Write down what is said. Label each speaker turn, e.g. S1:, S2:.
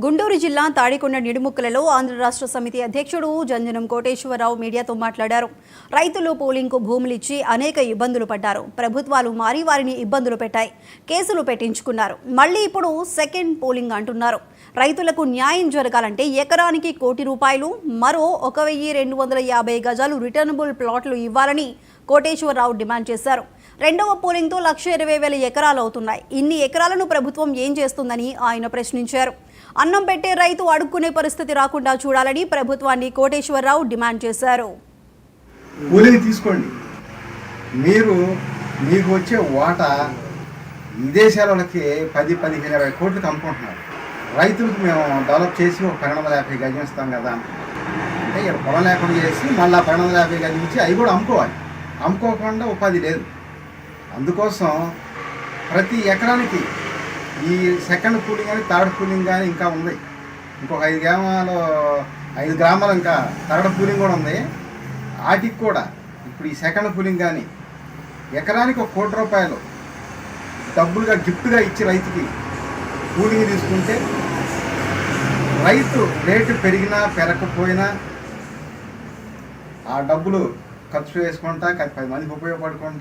S1: గుంటూరు జిల్లా తాడికొండ నిడుముక్కలలో ఆంధ్ర రాష్ట్ర సమితి అధ్యక్షుడు జంజనం కోటేశ్వరరావు మీడియాతో మాట్లాడారు. రైతులు పోలింగ్కు భూములిచ్చి అనేక ఇబ్బందులు పడ్డారు. ప్రభుత్వాలు మారి వారిని ఇబ్బందులు పెట్టాయి. కేసులు పెట్టించుకున్నారు. మళ్ళీ ఇప్పుడు సెకండ్ పోలింగ్ అంటున్నారు. రైతులకు న్యాయం జరగాలంటే ఎకరానికి ₹1,00,00,000 మరో 1,250 గజాలు రిటర్నబుల్ ప్లాట్లు ఇవ్వాలని కోటేశ్వరరావు డిమాండ్ చేశారు. రెండవ పోలింగ్తో 1,20,000 ఎకరాలు అవుతున్నాయి. ఇన్ని ఎకరాలను ప్రభుత్వం ఏం చేస్తుందని ఆయన ప్రశ్నించారు. అన్నం పెట్టే రైతు అడుక్కునే పరిస్థితి రాకుండా చూడాలని ప్రభుత్వాన్ని కోటేశ్వరరావు డిమాండ్ చేశారు.
S2: కూలింగ్ తీసుకోండి, మీకు వచ్చే వాటా విదేశాలకి 10-15-20 కోట్లకు అమ్ముకుంటున్నారు. రైతులకు మేము డెవలప్ చేసి ఒక 250 గజం ఇస్తాం కదా అంటే ఇక్కడ పొలం లేకుండా చేసి మళ్ళీ 250 గజం ఇచ్చి అవి కూడా అమ్ముకోవాలి. అమ్ముకోకుండా ఉపాధి లేదు. అందుకోసం ప్రతి ఎకరానికి ఈ సెకండ్ పూలింగ్ కానీ థర్డ్ పూలింగ్ కానీ ఇంకా ఉంది. ఇంకొక 5 గ్రామాలు ఇంకా థర్డ్ పూలింగ్ కూడా ఉంది. వాటికి కూడా ఇప్పుడు ఈ సెకండ్ పూలింగ్ కానీ ఎకరానికి ₹1,00,00,000 డబ్బులుగా గిఫ్ట్గా ఇచ్చి రైతుకి పూలింగ్ తీసుకుంటే రైతు రేటు పెరిగినా పెరగకపోయినా ఆ డబ్బులు ఖర్చు వేసుకుంటా 10 మందికి ఉపయోగపడుకుంటా